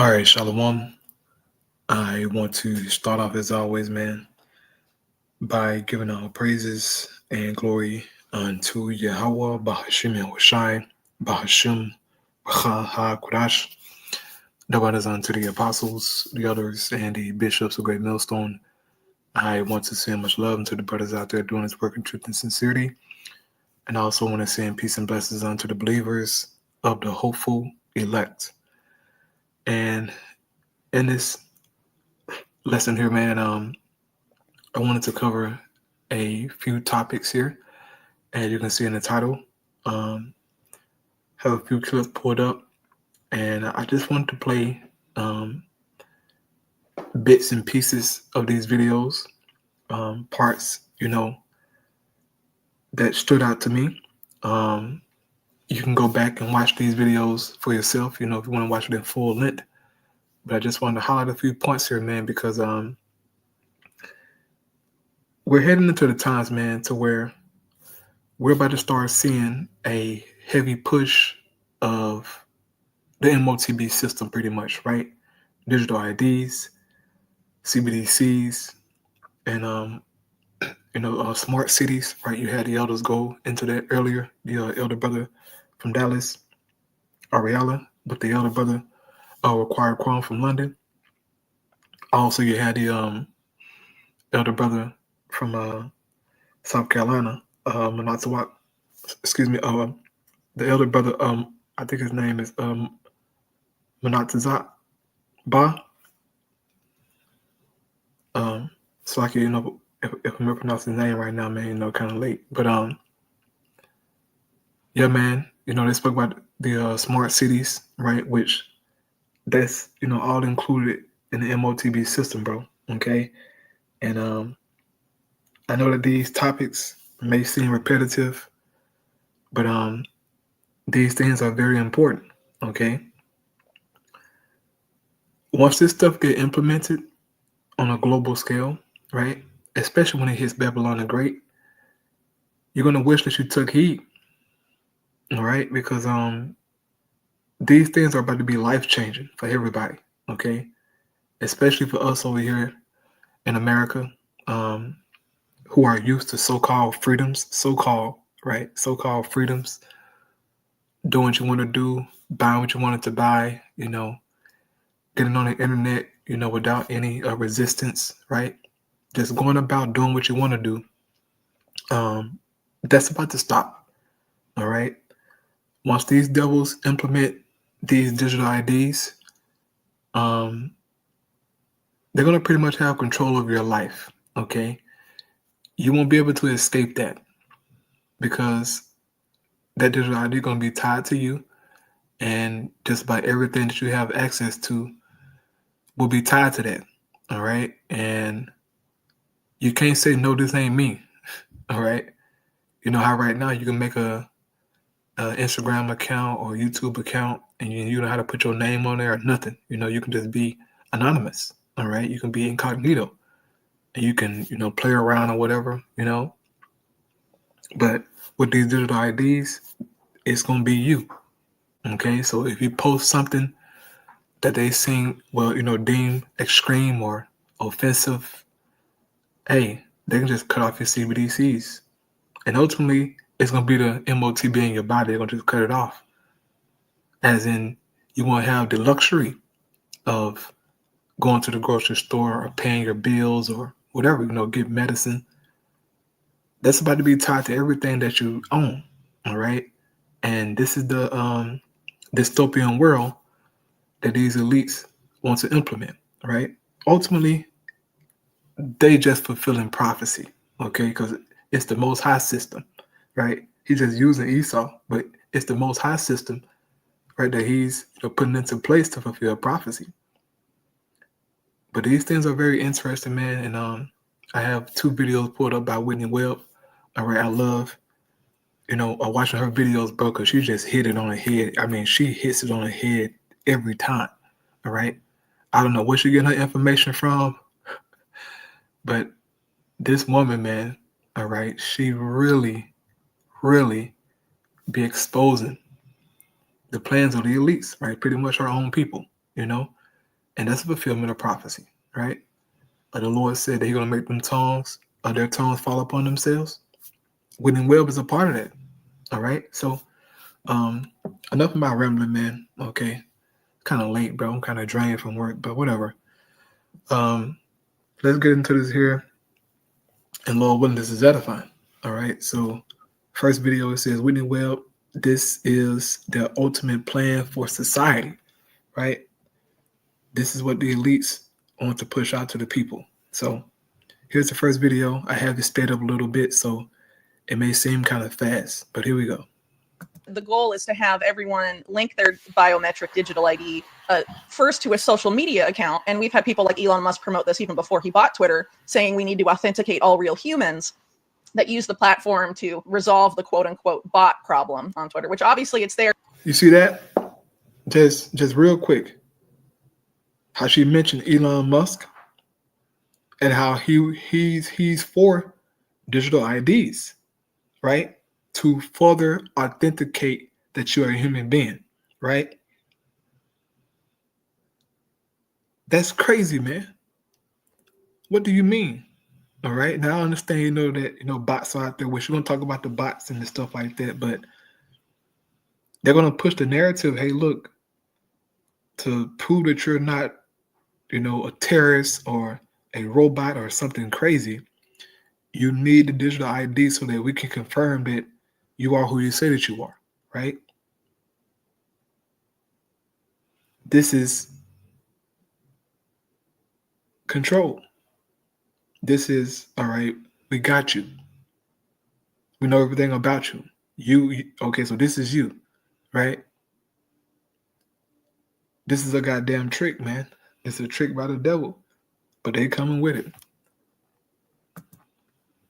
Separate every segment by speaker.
Speaker 1: All right, Shalom. I want to start off as always, man, by giving all praises and glory unto Yahweh, Bahashim Yahushai, Bahashim, Baha HaKodash. That is unto the apostles, the elders, and the bishops of Great Millstone. I want to send much love unto the brothers out there doing this work in truth and sincerity. And I also want to send peace and blessings unto the believers of the hopeful elect. And in this lesson here, man, I wanted to cover a few topics here. As you can see in the title, have a few clips pulled up, and I just wanted to play bits and pieces of these videos, parts, that stood out to me. You can go back and watch these videos for yourself, if you want to watch it in full length. But I just wanted to highlight a few points here, man, because we're heading into the times, man, to where we're about to start seeing a heavy push of the MOTB system, pretty much, right? Digital IDs, Cbdcs, and smart cities, right? You had the elders go into that earlier. The elder brother from Dallas, Ariella, with the elder brother, Required Quam from London. Also, you had the elder brother from South Carolina, Manatawak. Excuse me, the elder brother. I think his name is Manatazak Ba. So like if I'm pronouncing his name right now, man, kind of late. But yeah, man, they spoke about the smart cities, right? Which that's all included in the MOTB system, bro. Okay, and I know that these topics may seem repetitive, but these things are very important. Okay, once this stuff get implemented on a global scale, right? Especially when it hits Babylon the Great, you're gonna wish that you took heed. All right, because these things are about to be life-changing for everybody, okay? Especially for us over here in America, who are used to so-called freedoms, so-called freedoms, doing what you want to do, buying what you wanted to buy, getting on the internet, without any resistance, right? Just going about doing what you want to do. That's about to stop, all right? Once these devils implement these digital IDs, they're going to pretty much have control over your life, okay? You won't be able to escape that because that digital ID is going to be tied to you, and just about everything that you have access to will be tied to that, all right? And you can't say, no, this ain't me, all right? You know how right now you can make a Instagram account or YouTube account, and you know how to put your name on there or nothing. You can just be anonymous, all right? You can be incognito, and you can, play around or whatever, But with these digital IDs, it's going to be you, okay? So if you post something that they seem, deem extreme or offensive, hey, they can just cut off your CBDCs. And ultimately, it's going to be the MOTB in your body. They're going to just cut it off. As in, you won't have the luxury of going to the grocery store or paying your bills or whatever, get medicine. That's about to be tied to everything that you own, all right? And this is the dystopian world that these elites want to implement, right? Ultimately, they just fulfilling prophecy, okay? Because it's the Most High system, right? He's just using Esau, but it's the Most High system, right, that he's putting into place to fulfill prophecy. But these things are very interesting, man. And I have 2 videos pulled up by Whitney Webb. All right, I love, watching her videos, bro, because she just hit it on the head. I mean, she hits it on the head every time. All right. I don't know where she getting her information from, but this woman, man, all right, she really, really be exposing the plans of the elites, right? Pretty much her own people, And that's a fulfillment of prophecy, right? Like the Lord said that He's going to make their tongues fall upon themselves. Whitney Webb is a part of that. All right. So enough of my rambling, man. Okay. Kind of late, bro. I'm kind of drained from work, but whatever. Let's get into this here. And Lord willing, this is edifying. All right. So first video, it says, Whitney Webb, this is the ultimate plan for society, right? This is what the elites want to push out to the people. So here's the first video. I have it sped up a little bit, so it may seem kind of fast, but here we go.
Speaker 2: The goal is to have everyone link their biometric digital ID first to a social media account. And we've had people like Elon Musk promote this even before he bought Twitter, saying we need to authenticate all real humans that use the platform to resolve the quote unquote bot problem on Twitter, which obviously it's there.
Speaker 1: You see that? Just real quick. How she mentioned Elon Musk and how he's for digital IDs, right? To further authenticate that you're a human being, right? That's crazy, man. What do you mean? All right. Now I understand, that, bots are out there, which we're going to talk about the bots and the stuff like that, but they're going to push the narrative, hey, look, to prove that you're not, a terrorist or a robot or something crazy, you need the digital ID so that we can confirm that you are who you say that you are, right? This is control. This is, all right, we got you. We know everything about you. Okay, so this is you, right? This is a goddamn trick, man. It's a trick by the devil, but they coming with it.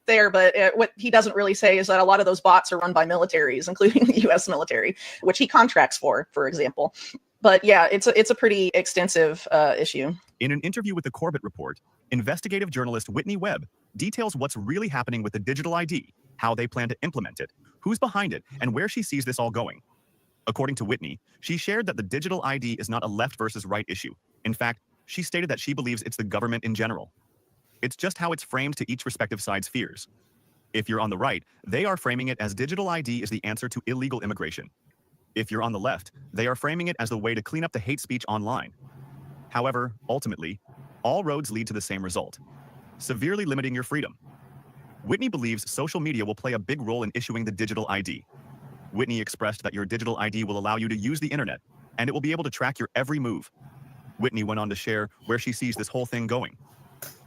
Speaker 2: There, but what he doesn't really say is that a lot of those bots are run by militaries, including the U.S. military, which he contracts for example. But yeah, it's a pretty extensive issue.
Speaker 3: In an interview with the Corbett Report, investigative journalist Whitney Webb details what's really happening with the digital ID, how they plan to implement it, who's behind it, and where she sees this all going. According to Whitney, she shared that the digital ID is not a left versus right issue. In fact, she stated that she believes it's the government in general. It's just how it's framed to each respective side's fears. If you're on the right, they are framing it as digital ID is the answer to illegal immigration. If you're on the left, they are framing it as the way to clean up the hate speech online. However, ultimately, all roads lead to the same result: severely limiting your freedom. Whitney believes social media will play a big role in issuing the digital ID. Whitney expressed that your digital ID will allow you to use the internet, and it will be able to track your every move. Whitney went on to share where she sees this whole thing going.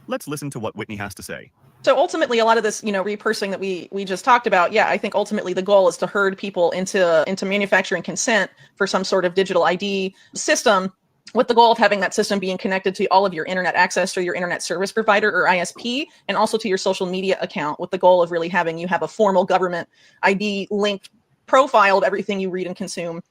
Speaker 3: Let's listen to what Whitney has to say.
Speaker 2: So ultimately, a lot of this, repursing that we just talked about, yeah, I think ultimately the goal is to herd people into manufacturing consent for some sort of digital ID system, with the goal of having that system being connected to all of your internet access through your internet service provider or ISP, and also to your social media account, with the goal of really having you have a formal government ID linked profile of everything you read and consume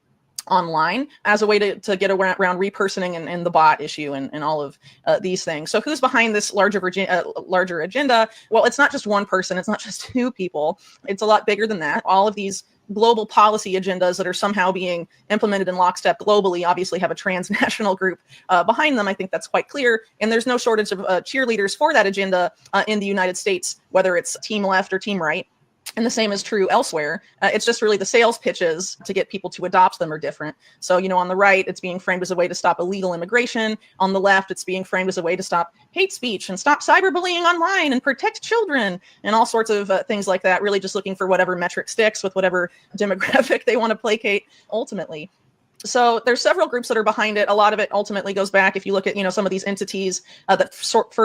Speaker 2: online, as a way to get around repersoning and the bot issue and all of these things. So who's behind this larger agenda? Well, it's not just one person. It's not just two people. It's a lot bigger than that. All of these global policy agendas that are somehow being implemented in lockstep globally obviously have a transnational group behind them. I think that's quite clear. And there's no shortage of cheerleaders for that agenda in the United States, whether it's team left or team right. And the same is true elsewhere. It's just really the sales pitches to get people to adopt them are different. So, on the right, it's being framed as a way to stop illegal immigration. On the left, it's being framed as a way to stop hate speech and stop cyberbullying online and protect children and all sorts of things like that, really just looking for whatever metric sticks with whatever demographic they want to placate ultimately. So there's several groups that are behind it. A lot of it ultimately goes back, if you look at some of these entities that sort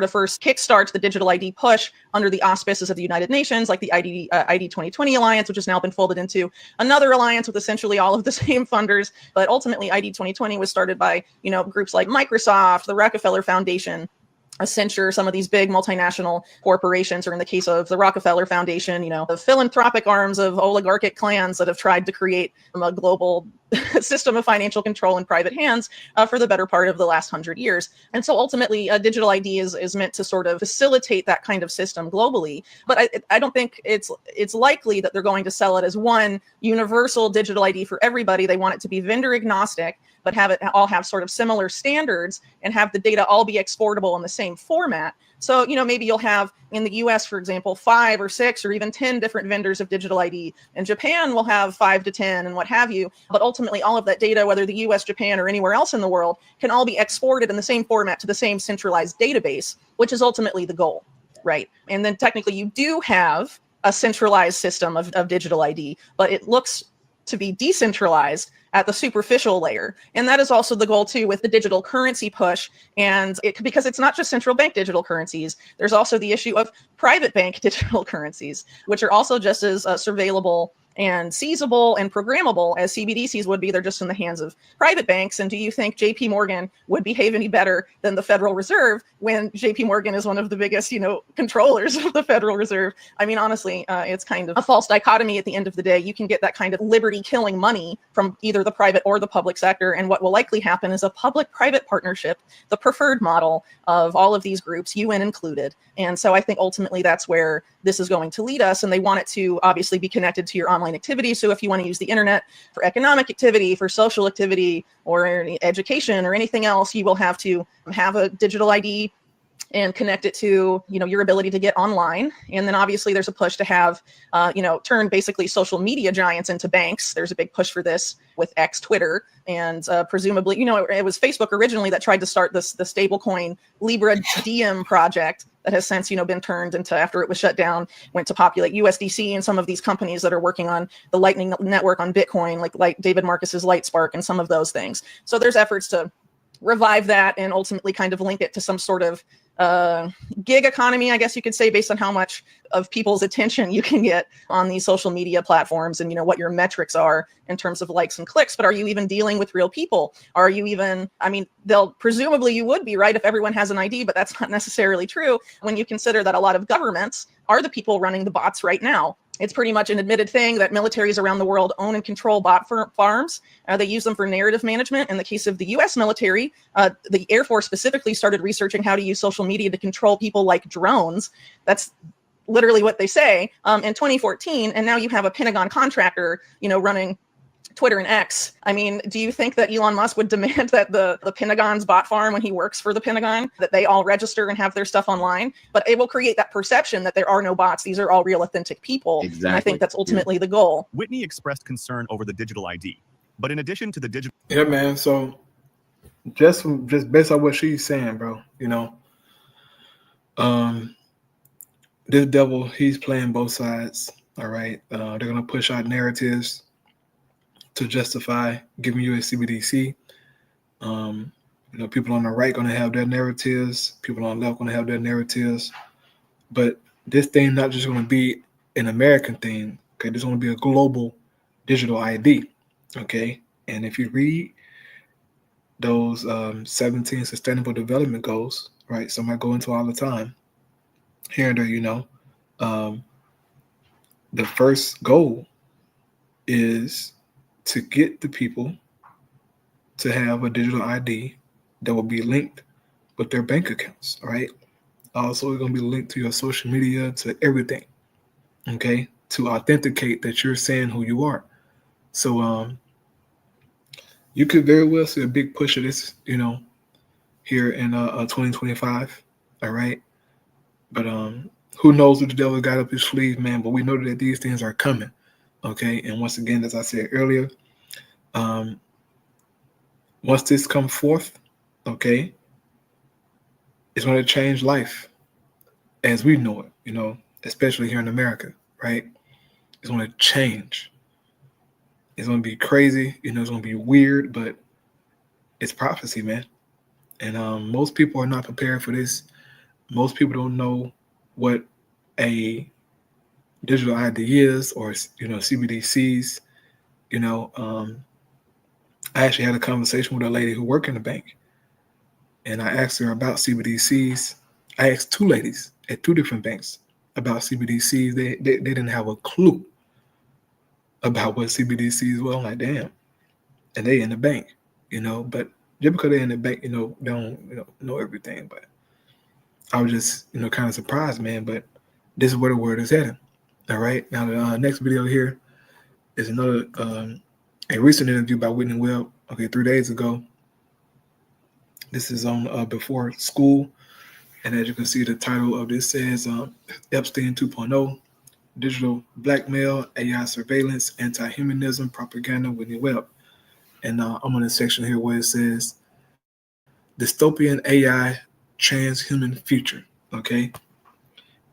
Speaker 2: of first kickstart the digital ID push under the auspices of the United Nations, like the ID 2020 Alliance, which has now been folded into another alliance with essentially all of the same funders. But ultimately, ID 2020 was started by groups like Microsoft, the Rockefeller Foundation, Accenture, some of these big multinational corporations, or in the case of the Rockefeller Foundation, the philanthropic arms of oligarchic clans that have tried to create a global system of financial control in private hands for the better part of the last 100 years. And so ultimately, a digital ID is meant to sort of facilitate that kind of system globally. But I don't think it's likely that they're going to sell it as one universal digital ID for everybody. They want it to be vendor agnostic. but have it all have sort of similar standards and have the data all be exportable in the same format. So, maybe you'll have in the US, for example, 5 or 6 or even 10 different vendors of digital ID. And Japan will have 5 to 10 and what have you. But ultimately, all of that data, whether the US, Japan, or anywhere else in the world, can all be exported in the same format to the same centralized database, which is ultimately the goal, right? And then technically you do have a centralized system of digital ID, but it looks to be decentralized at the superficial layer. And that is also the goal too with the digital currency push. And because it's not just central bank digital currencies, there's also the issue of private bank digital currencies, which are also just as surveillable and seizable and programmable as CBDCs would be. They're just in the hands of private banks. And do you think JP Morgan would behave any better than the Federal Reserve when JP Morgan is one of the biggest, controllers of the Federal Reserve? I mean, honestly, it's kind of a false dichotomy at the end of the day. You can get that kind of liberty killing money from either the private or the public sector. And what will likely happen is a public-private partnership, the preferred model of all of these groups, UN included. And so I think ultimately that's where this is going to lead us. And they want it to obviously be connected to your online activity. So if you want to use the internet for economic activity, for social activity, or education, or anything else, you will have to have a digital ID and connect it to, your ability to get online. And then obviously there's a push to have, turn basically social media giants into banks. There's a big push for this with X, Twitter, and presumably, it was Facebook originally that tried to start the stablecoin Libra Diem project that has since, been turned into, after it was shut down, went to populate USDC and some of these companies that are working on the Lightning Network on Bitcoin, like David Marcus's Lightspark and some of those things. So there's efforts to revive that and ultimately kind of link it to some sort of gig economy, I guess you could say, based on how much of people's attention you can get on these social media platforms and, what your metrics are in terms of likes and clicks. But are you even dealing with real people? Are you even, presumably you would be, right, if everyone has an ID, but that's not necessarily true when you consider that a lot of governments are the people running the bots right now. It's pretty much an admitted thing that militaries around the world own and control bot farms. They use them for narrative management. In the case of the US military, the Air Force specifically started researching how to use social media to control people like drones. That's literally what they say in 2014. And now you have a Pentagon contractor, running Twitter and X. I mean, do you think that Elon Musk would demand that the Pentagon's bot farm, when he works for the Pentagon, that they all register and have their stuff online? But it will create that perception that there are no bots. These are all real, authentic people.
Speaker 4: Exactly.
Speaker 2: And I think that's ultimately the goal.
Speaker 3: Whitney expressed concern over the digital ID. But in addition to the digital...
Speaker 1: Yeah, man. So just based on what she's saying, bro, this devil, he's playing both sides. All right. They're going to push out narratives to justify giving you a CBDC. People on the right going to have their narratives. People on the left going to have their narratives. But this thing not just going to be an American thing. Okay, there's going to be a global digital ID. Okay, and if you read those 17 Sustainable Development Goals, right? Some I go into all the time. Here and there, the first goal is to get the people to have a digital ID that will be linked with their bank accounts, right? Also, it's going to be linked to your social media, to everything, okay? To authenticate that you're saying who you are. So you could very well see a big push of this, here in 2025, all right? But who knows what the devil got up his sleeve, man? But we know that these things are coming, okay? And once again, as I said earlier, once this comes forth, okay, it's going to change life as we know it, especially here in America, right? It's going to change. It's going to be crazy, it's going to be weird, but it's prophecy, man. And most people are not prepared for this. Most people don't know what a digital ID is, or CBDCs. I actually had a conversation with a lady who worked in the bank, and I asked her about CBDCs. I asked two ladies at two different banks about CBDCs. They didn't have a clue about what CBDCs were. I'm like, damn. And they in the bank, but just because they're in the bank, they don't know everything. But I was just, kind of surprised, man. But this is where the word is heading. All right. Now the next video here is another a recent interview by Whitney Webb okay, 3 days ago. This is on Before School. And as you can see, the title of this says Epstein 2.0, Digital Blackmail, AI Surveillance, Anti-Humanism, Propaganda, Whitney Webb. And I'm on a section here where it says Dystopian AI Trans-Human Future. Okay.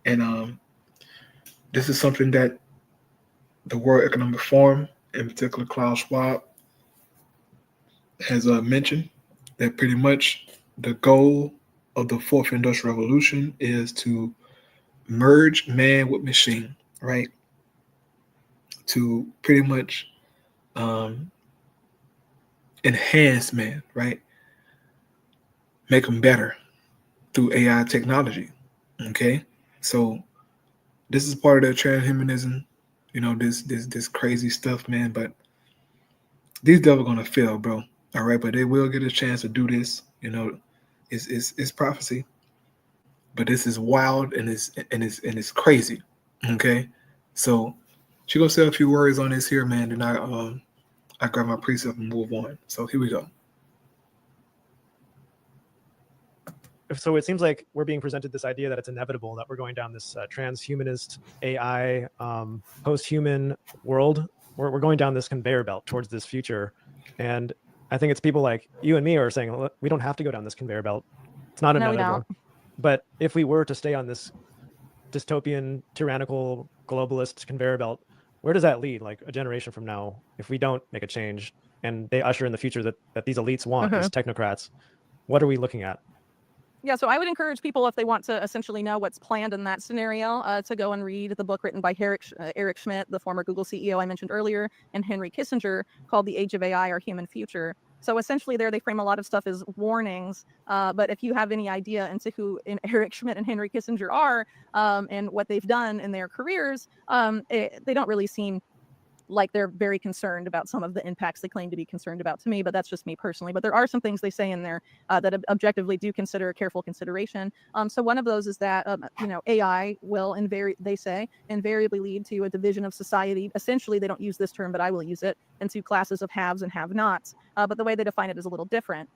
Speaker 1: And this is something that the World Economic Forum, in particular Klaus Schwab, has mentioned that pretty much the goal of the fourth industrial revolution is to merge man with machine, right? To pretty much enhance man, right? Make them better through AI technology. Okay, so this is part of the transhumanism, this crazy stuff, man. But these devils gonna fail, bro. All right, but they will get a chance to do this. It's prophecy, but this is wild and it's crazy. Okay, so she gonna say a few words on this here, man. And I grab my precept and move on. So here we go.
Speaker 4: So it seems like we're being presented this idea that it's inevitable that we're going down this transhumanist AI post-human world. We're going down this conveyor belt towards this future. And I think it's people like you and me are saying, look, we don't have to go down this conveyor belt. It's not inevitable.
Speaker 2: No, we don't.
Speaker 4: But if we were to stay on this dystopian, tyrannical, globalist conveyor belt, where does that lead? Like a generation from now, if we don't make a change and they usher in the future that these elites want, these technocrats, what are we looking at?
Speaker 2: Yeah, so I would encourage people, if they want to essentially know what's planned in that scenario, to go and read the book written by Eric Schmidt, the former Google CEO I mentioned earlier, and Henry Kissinger, called The Age of AI, Our Human Future. So essentially there they frame a lot of stuff as warnings, but if you have any idea into who Eric Schmidt and Henry Kissinger are and what they've done in their careers, they don't really seem like they're very concerned about some of the impacts they claim to be concerned about to me, but that's just me personally. But there are some things they say in there that objectively do consider careful consideration. So one of those is that, AI will they say invariably lead to a division of society. Essentially, they don't use this term, but I will use it, into classes of haves and have-nots. But the way they define it is a little different.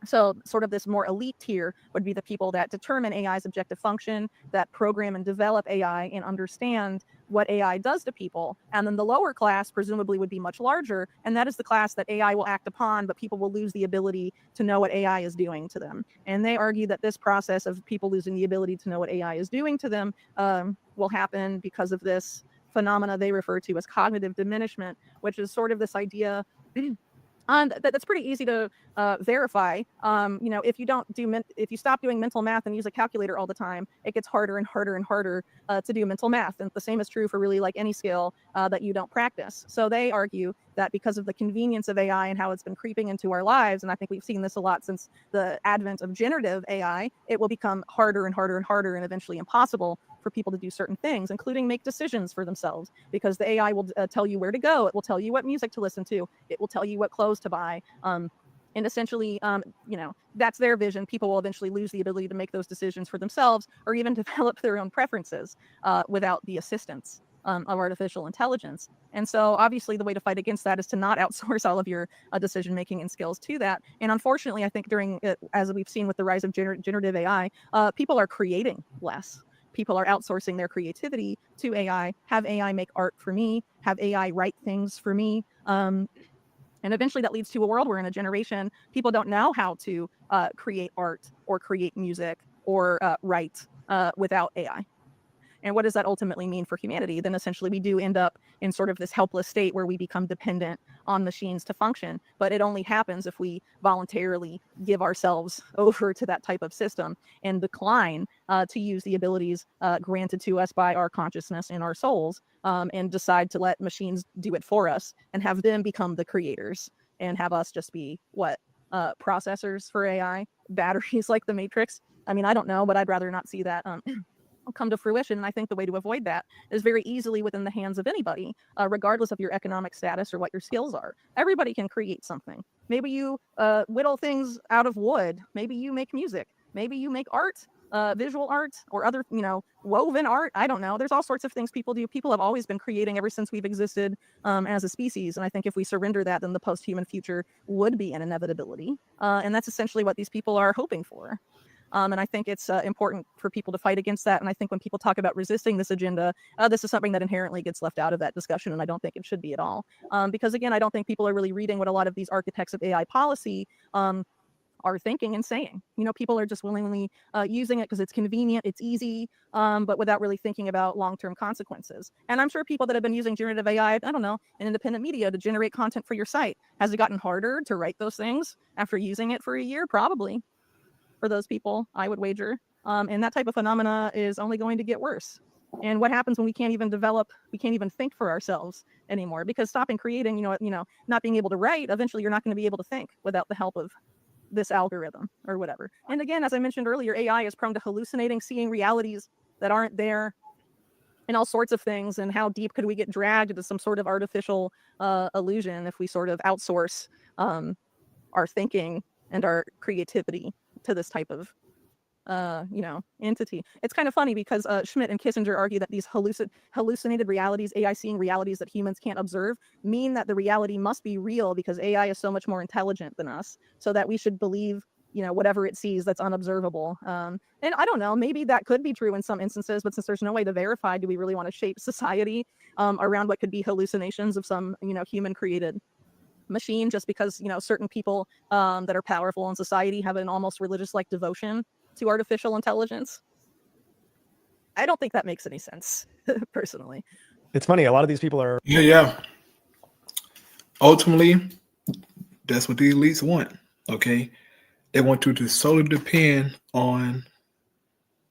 Speaker 2: So sort of this more elite tier would be the people that determine AI's objective function, that program and develop AI and understand what AI does to people. And then the lower class presumably would be much larger. And that is the class that AI will act upon, but people will lose the ability to know what AI is doing to them. And they argue that this process of people losing the ability to know what AI is doing to them will happen because of this phenomena they refer to as cognitive diminishment, which is sort of this idea that's pretty easy to verify. If you stop doing mental math and use a calculator all the time, it gets harder and harder and harder to do mental math. And the same is true for really like any skill that you don't practice. So they argue that because of the convenience of AI and how it's been creeping into our lives, and I think we've seen this a lot since the advent of generative AI, it will become harder and harder and harder and eventually impossible for people to do certain things, including make decisions for themselves, because the AI will tell you where to go. It will tell you what music to listen to. It will tell you what clothes to buy. And essentially, that's their vision. People will eventually lose the ability to make those decisions for themselves or even develop their own preferences without the assistance of artificial intelligence. And so obviously the way to fight against that is to not outsource all of your decision making and skills to that. And unfortunately, I think as we've seen with the rise of generative AI, people are creating less. People are outsourcing their creativity to AI, have AI make art for me, have AI write things for me. And eventually that leads to a world where in a generation, people don't know how to create art or create music or write without AI. And what does that ultimately mean for humanity? Then essentially we do end up in sort of this helpless state where we become dependent on machines to function. But it only happens if we voluntarily give ourselves over to that type of system and decline to use the abilities granted to us by our consciousness and our souls, and decide to let machines do it for us and have them become the creators and have us just be processors for AI, batteries like the Matrix. I mean, I don't know, but I'd rather not see that come to fruition. And I think the way to avoid that is very easily within the hands of anybody, regardless of your economic status or what your skills are. Everybody can create something. Maybe you whittle things out of wood. Maybe you make music. Maybe you make art. visual art or other, woven art. I don't know. There's all sorts of things people do. People have always been creating ever since we've existed as a species. And I think if we surrender that, then the post-human future would be an inevitability. And that's essentially what these people are hoping for. And I think it's important for people to fight against that. And I think when people talk about resisting this agenda, this is something that inherently gets left out of that discussion. And I don't think it should be at all. Because again, I don't think people are really reading what a lot of these architects of AI policy are thinking and saying. People are just willingly using it because it's convenient, it's easy, but without really thinking about long-term consequences. And I'm sure people that have been using generative AI, I don't know, in independent media to generate content for your site, has it gotten harder to write those things after using it for a year? Probably. For those people, I would wager. And that type of phenomena is only going to get worse. And what happens when we can't even develop, we can't even think for ourselves anymore? Because stopping creating, not being able to write, eventually you're not going to be able to think without the help of this algorithm or whatever. And again, as I mentioned earlier, AI is prone to hallucinating, seeing realities that aren't there, and all sorts of things. And how deep could we get dragged into some sort of artificial illusion if we sort of outsource our thinking and our creativity to this type of entity? It's kind of funny because Schmidt and Kissinger argue that these hallucinated realities, AI seeing realities that humans can't observe, mean that the reality must be real because AI is so much more intelligent than us, so that we should believe whatever it sees that's unobservable. And I don't know, maybe that could be true in some instances, but since there's no way to verify, do we really want to shape society around what could be hallucinations of some human created machine, just because certain people that are powerful in society have an almost religious like devotion to artificial intelligence? I don't think that makes any sense, personally.
Speaker 4: It's funny, a lot of these people are
Speaker 1: Yeah. Ultimately, that's what the elites want. Okay, they want you to solely depend on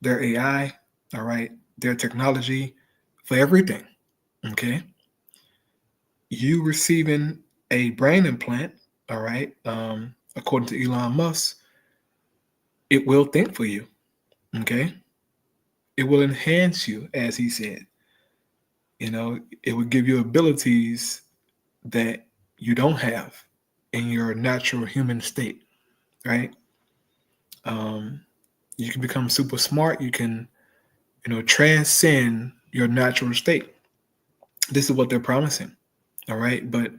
Speaker 1: their AI, all right, their technology for everything. Okay, you receiving a brain implant, all right, according to Elon Musk, it will think for you. Okay, it will enhance you, as he said. It will give you abilities that you don't have in your natural human state, right? You can become super smart. You can, transcend your natural state. This is what they're promising, all right? But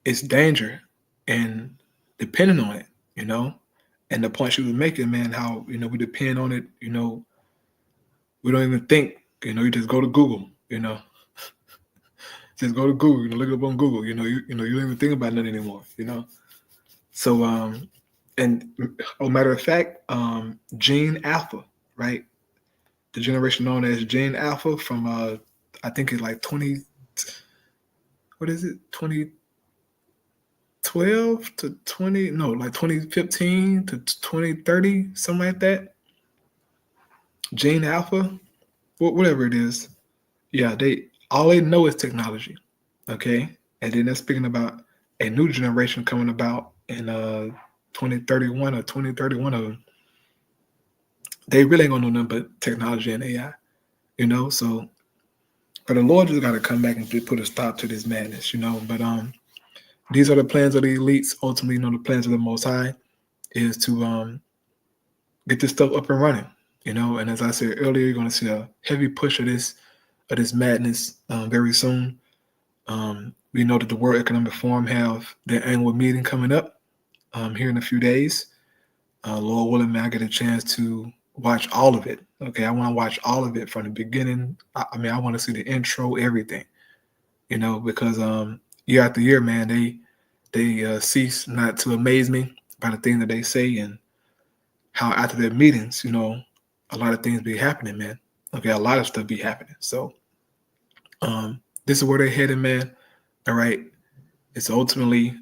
Speaker 1: it's danger and depending on it, And the point she was making, man, how, we depend on it, we don't even think, you just go to Google, just go to Google, look it up on Google, you don't even think about it anymore, So, and matter of fact, Gene Alpha, right? The generation known as Gene Alpha from, I think it's like 2012 to 2015 to 2030, something like that. Gene Alpha, whatever it is. Yeah, all they know is technology. Okay. And then they're speaking about a new generation coming about in 2031 or 2031 of them. They really ain't gonna know nothing but technology and AI, So, but the Lord just got to come back and put a stop to this madness, But these are the plans of the elites. Ultimately, the plans of the Most High is to get this stuff up and running, And as I said earlier, you're going to see a heavy push of this madness very soon. We know that the World Economic Forum have their annual meeting coming up here in a few days. Lord willing, may I get a chance to watch all of it. Okay, I want to watch all of it from the beginning. I want to see the intro, everything. Because year after year, man, they cease not to amaze me by the things that they say and how after their meetings, a lot of things be happening, man. Okay, a lot of stuff be happening. So this is where they're headed, man. All right. It's ultimately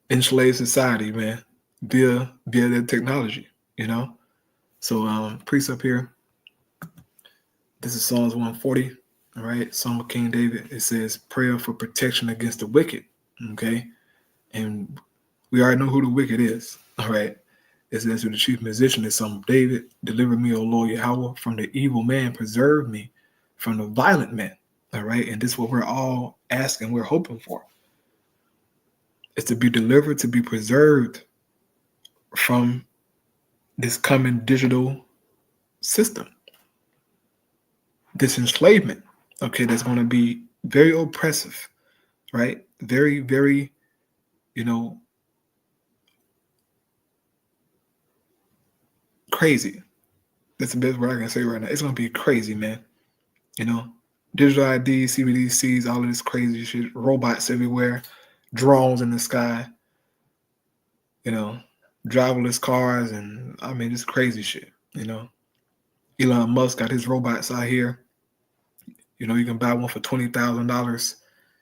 Speaker 1: enslaved society, man, via their technology, So precept here. This is Psalms 140. All right. Psalm of King David. It says prayer for protection against the wicked. Okay. And we already know who the wicked is. All right. It says to the chief musician is Psalm of David. Deliver me, O Lord Yahweh, from the evil man. Preserve me from the violent man. All right. And this is what we're all asking. We're hoping for. It's to be delivered, to be preserved from this coming digital system, this enslavement, okay, that's going to be very oppressive, right? Very, very, crazy. That's the best word I can say right now. It's going to be crazy, man. Digital ID, CBDCs, all of this crazy shit, robots everywhere, drones in the sky, driverless cars, and I mean, it's crazy shit, Elon Musk got his robots out here. You can buy one for $20,000.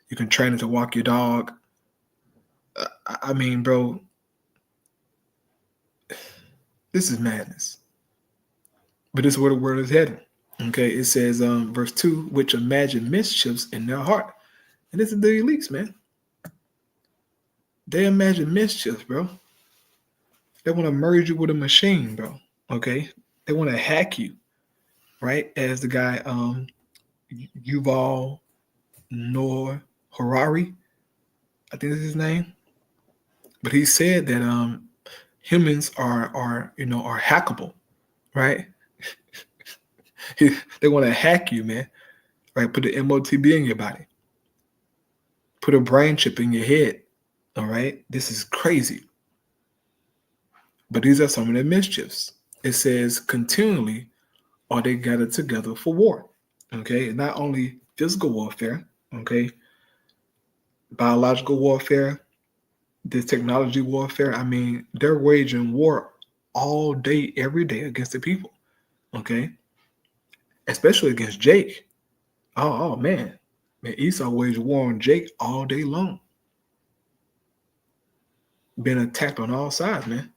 Speaker 1: You can train it to walk your dog. I mean, bro, this is madness. But this is where the world is heading. Okay, it says, verse 2, which imagine mischiefs in their heart. And this is the elites, man. They imagine mischiefs, bro. They want to merge you with a machine, bro. Okay? They want to hack you, right? As the guy, Yuval Noah Harari, I think that's his name. But he said that humans are hackable, right? They want to hack you, man. Right? Put the MOTB in your body. Put a brain chip in your head. All right? This is crazy. But these are some of the mischiefs. It says continually are they gathered together for war. Okay? Not only physical warfare, okay? Biological warfare, this technology warfare. I mean, they're waging war all day, every day against the people. Okay? Especially against Jake. Oh man. Man, Esau waged war on Jake all day long. Being attacked on all sides, man.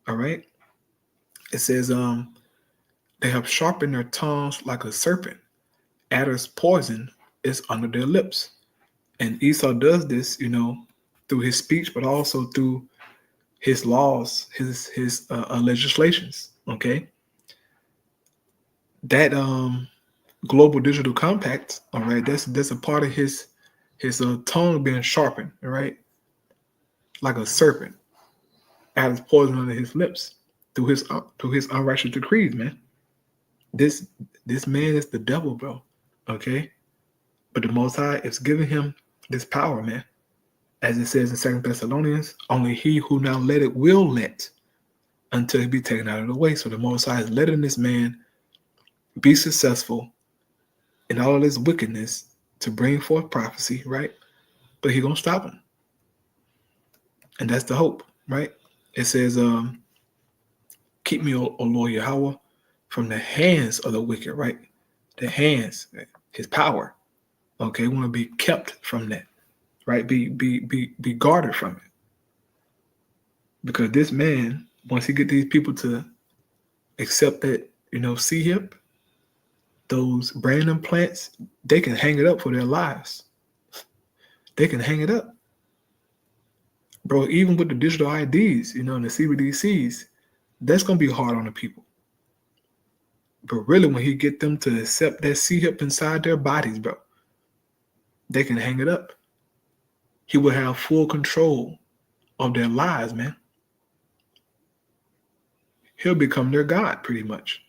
Speaker 1: All right. It says, they have sharpened their tongues like a serpent. Adder's poison is under their lips. And Esau does this, through his speech, but also through his laws, his legislations. Okay. That global digital compact, all right, that's a part of his tongue being sharpened, all right, like a serpent, adds poison under his lips through his unrighteous decrees, man. This man is the devil, bro. Okay, but the Most High is giving him this power, man. As it says in 2 Thessalonians, only he who now let it will let until he be taken out of the way. So the Most High is letting this man be successful in all of this wickedness to bring forth prophecy, right? But he gonna stop him. And that's the hope, right? It says, keep me, O Lord Yahweh, from the hands of the wicked, right? The hands, his power. Okay, want to be kept from that, right? Be guarded from it. Because this man, once he get these people to accept that, C-hip, those brain implants, they can hang it up for their lives. They can hang it up. Bro, even with the digital IDs, and the CBDCs, that's going to be hard on the people. But really, when he get them to accept that C-hip inside their bodies, bro, they can hang it up. He will have full control of their lives, man. He'll become their God, pretty much.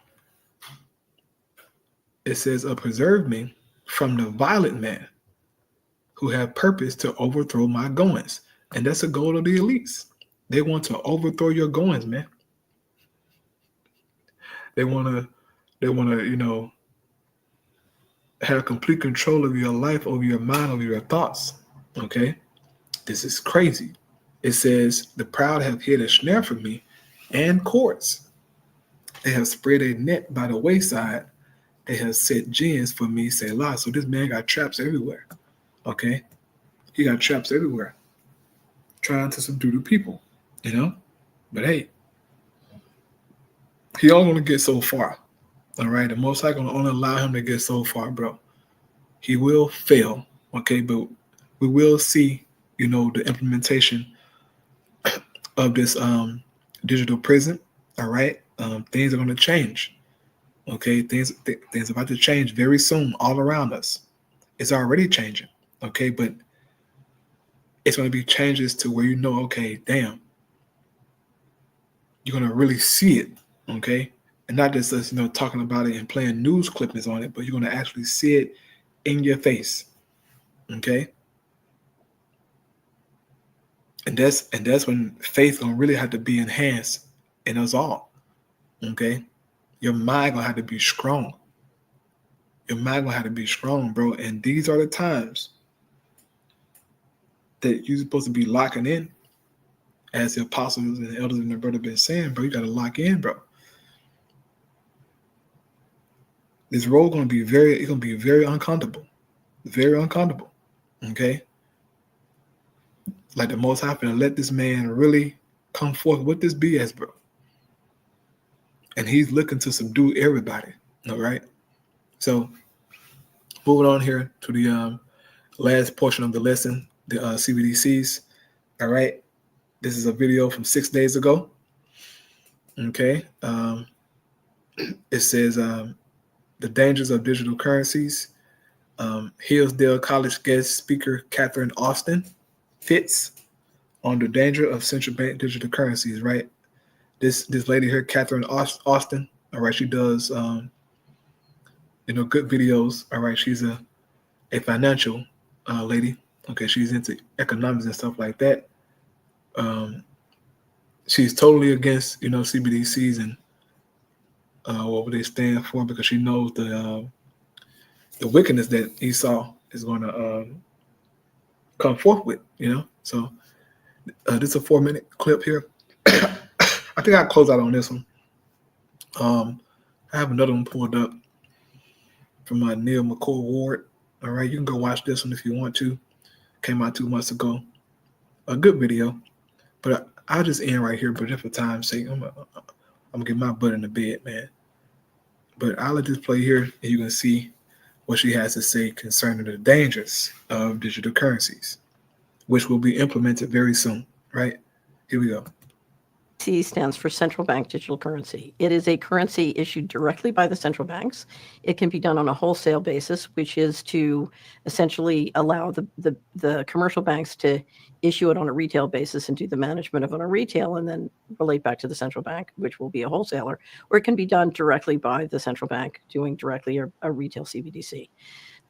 Speaker 1: It says, preserve me from the violent man who have purpose to overthrow my goings. And that's the goal of the elites. They want to overthrow your goings, man. They want to, have complete control of your life, over your mind, over your thoughts. Okay? This is crazy. It says, the proud have hid a snare for me and cords. They have spread a net by the wayside. They have set gins for me, say lie. So this man got traps everywhere. Okay? He got traps everywhere. Trying to subdue the people, But hey, he only gonna get so far. All right? The Most High gonna only allow him to get so far, bro. He will fail, okay? But we will see, the implementation of this digital prison. All right? Things are gonna change. Okay, things are about to change very soon all around us. It's already changing. Okay, but it's going to be changes to where okay, damn, you're going to really see it. Okay, and not just us, talking about it and playing news clippings on it, but you're going to actually see it in your face. Okay, and that's when faith gonna really have to be enhanced in us all. Okay, your mind gonna have to be strong. Your mind gonna have to be strong, bro. And these are the times that you're supposed to be locking in, as the apostles and the elders and the brother been saying, bro. You gotta lock in, bro. This road gonna be very uncomfortable, very uncomfortable. Okay, like the Most High gonna let this man really come forth with this BS, bro. And he's looking to subdue everybody. All right. So moving on here to the last portion of the lesson, the CBDCs. All right. This is a video from 6 days ago. Okay. It says the dangers of digital currencies. Hillsdale College guest speaker Catherine Austin Fitz on the danger of central bank digital currencies. Right. This lady here, Catherine Austin. All right. She does good videos. All right. She's a financial lady. Okay. She's into economics and stuff like that. She's totally against, CBDCs and what they stand for, because she knows the wickedness that Esau is going to come forth with, So this is a 4-minute clip here. I think I'll close out on this one. I have another one pulled up from Neil McCoy Ward. All right, you can go watch this one if you want to. Came out 2 months ago. A good video, but I'll just end right here. But just for time's sake, I'm gonna get my butt in the bed, man. But I'll let this play here, and you can see what she has to say concerning the dangers of digital currencies, which will be implemented very soon. Right? Here we go.
Speaker 5: C stands for central bank digital currency. It is a currency issued directly by the central banks. It can be done on a wholesale basis, which is to essentially allow the commercial banks to issue it on a retail basis and do the management of it on a retail, and then relate back to the central bank, which will be a wholesaler. Or it can be done directly by the central bank, doing directly a retail CBDC.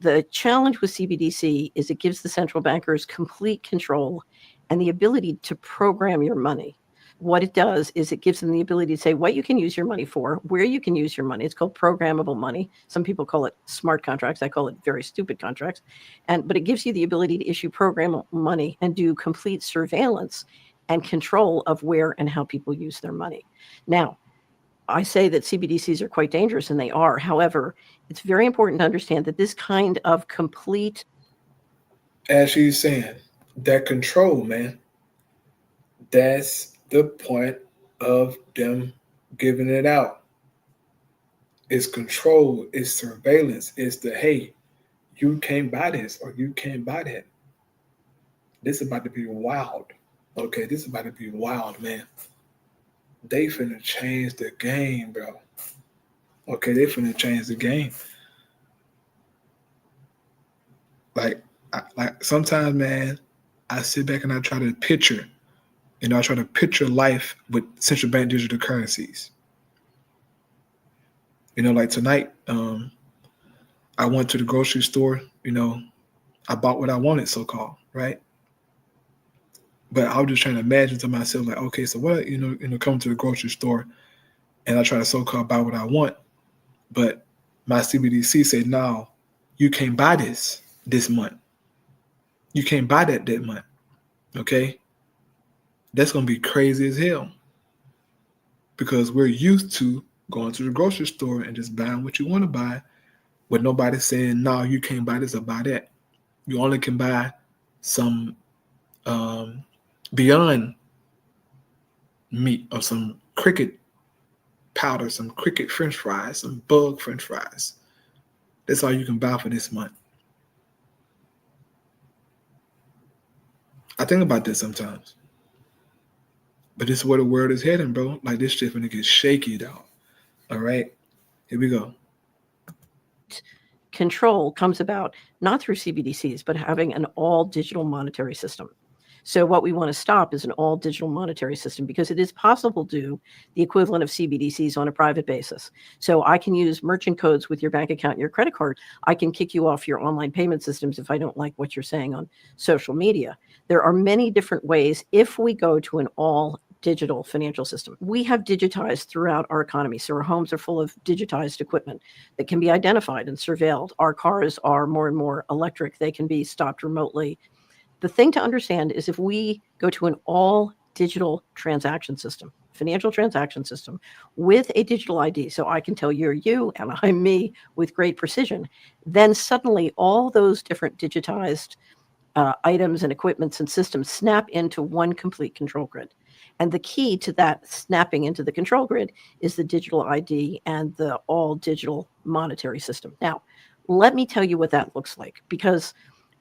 Speaker 5: The challenge with CBDC is it gives the central bankers complete control and the ability to program your money. What it does is it gives them the ability to say what you can use your money for, where you can use your money. It's called programmable money. Some people call it smart contracts. I call it very stupid contracts. But it gives you the ability to issue programmable money and do complete surveillance and control of where and how people use their money. Now, I say that CBDCs are quite dangerous, and they are. However, it's very important to understand that this kind of complete...
Speaker 1: As she's saying, that control, man, that's the point of them giving it out. It's control, it's surveillance, it's the, hey, you can't buy this or you can't buy that. This is about to be wild. Okay, this is about to be wild, man. They finna change the game, bro. Okay, they finna change the game. Like sometimes, man, I sit back and I try to picture, I try to picture life with central bank digital currencies. Like tonight, I went to the grocery store, I bought what I wanted, so-called, right? But I was just trying to imagine to myself, like, okay, so what, come to the grocery store and I try to so-called buy what I want. But my CBDC said, no, you can't buy this month. You can't buy that month. Okay? That's going to be crazy as hell. Because we're used to going to the grocery store and just buying what you want to buy with nobody saying, no, you can't buy this or buy that. You only can buy some Beyond meat or some cricket powder, some cricket french fries, some bug french fries. That's all you can buy for this month. I think about this sometimes. But this is where the world is heading, bro. Like, this shit finna get shaky, dog. All right? Here we go.
Speaker 5: Control comes about not through CBDCs, but having an all digital monetary system. So what we want to stop is an all digital monetary system, because it is possible to do the equivalent of CBDCs on a private basis. So I can use merchant codes with your bank account and your credit card. I can kick you off your online payment systems if I don't like what you're saying on social media. There are many different ways if we go to an all digital financial system. We have digitized throughout our economy. So our homes are full of digitized equipment that can be identified and surveilled. Our cars are more and more electric. They can be stopped remotely. The thing to understand is if we go to an all digital transaction system, financial transaction system with a digital ID, so I can tell you're you and I'm me with great precision, then suddenly all those different digitized items and equipments and systems snap into one complete control grid. And the key to that snapping into the control grid is the digital ID and the all digital monetary system. Now, let me tell you what that looks like, because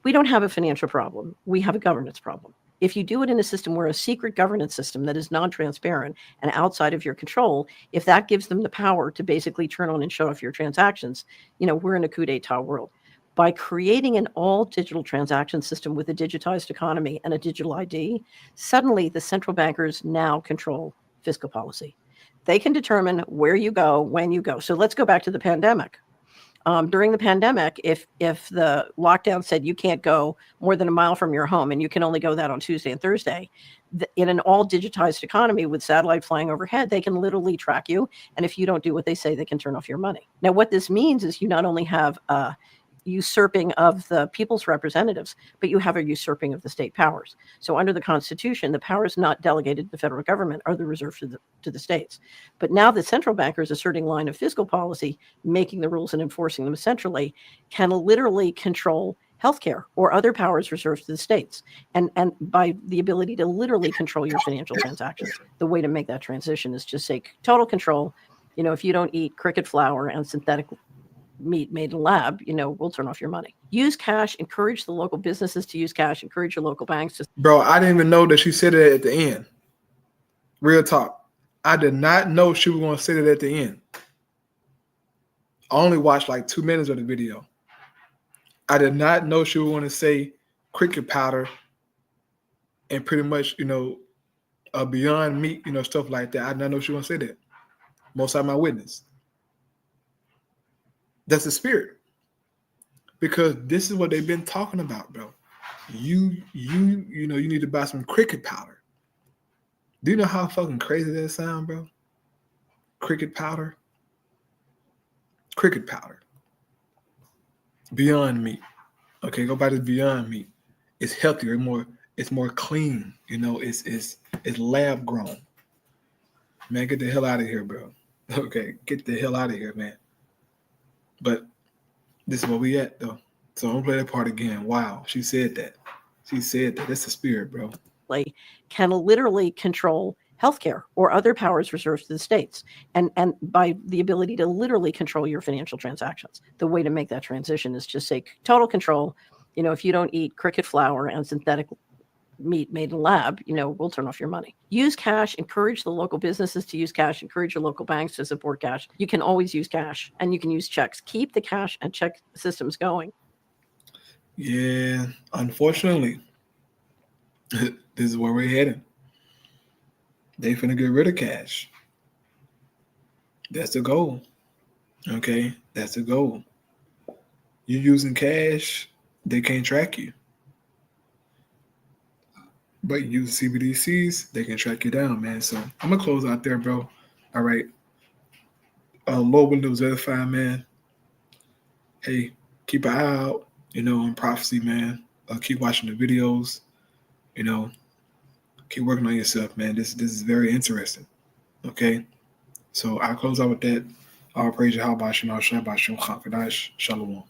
Speaker 5: we don't have a financial problem. We have a governance problem. If you do it in a system where a secret governance system that is non-transparent and outside of your control, if that gives them the power to basically turn on and shut off your transactions, we're in a coup d'etat world. By creating an all digital transaction system with a digitized economy and a digital ID, suddenly the central bankers now control fiscal policy. They can determine where you go, when you go. So let's go back to the pandemic. During the pandemic, if the lockdown said you can't go more than a mile from your home and you can only go that on Tuesday and Thursday, in an all digitized economy with satellite flying overhead, they can literally track you. And if you don't do what they say, they can turn off your money. Now, what this means is you not only have usurping of the people's representatives, but you have a usurping of the state powers. So under the Constitution, the powers not delegated to the federal government are reserved to the states. But now the central bankers asserting line of fiscal policy, making the rules and enforcing them centrally, can literally control healthcare or other powers reserved to the states. And by the ability to literally control your financial transactions, the way to make that transition is just say total control. If you don't eat cricket flour and synthetic meat made in a lab, we'll turn off your money. Use cash, encourage the local businesses to use cash, encourage your local banks to.
Speaker 1: Bro, I didn't even know that she said it at the end. Real talk. I did not know she was going to say that at the end. I only watched like 2 minutes of the video. I did not know she was going to say cricket powder and pretty much, Beyond Meat, stuff like that. I did not know she was going to say that. Most of my witness. That's the spirit. Because this is what they've been talking about, bro. You need to buy some cricket powder. Do you know how fucking crazy that sounds, bro? Cricket powder. Cricket powder. Beyond Meat. Okay, go buy this Beyond Meat. It's healthier, it's more clean. It's lab grown. Man, get the hell out of here, bro. Okay, get the hell out of here, man. But this is where we at, though. So don't play that part again. Wow, she said that. That's the spirit, bro.
Speaker 5: Can literally control healthcare or other powers reserved to the states. And by the ability to literally control your financial transactions. The way to make that transition is just say total control. If you don't eat cricket flour and synthetic meat made in a lab, we'll turn off your money. Use cash, encourage the local businesses to use cash, encourage your local banks to support cash. You can always use cash and you can use checks. Keep the cash and check systems going.
Speaker 1: Yeah, unfortunately, this is where we're heading. They finna get rid of cash. That's the goal. Okay, that's the goal. You using cash, they can't track you. But you use CBDCs, they can track you down, man. So I'm gonna close out there, bro. All right. Lord Windows Edify, man. Hey, keep an eye out, on prophecy, man. Keep watching the videos, keep working on yourself, man. This is very interesting. Okay. So I'll close out with that. All praise Yahweh, Shalom, Shalom, Shalom.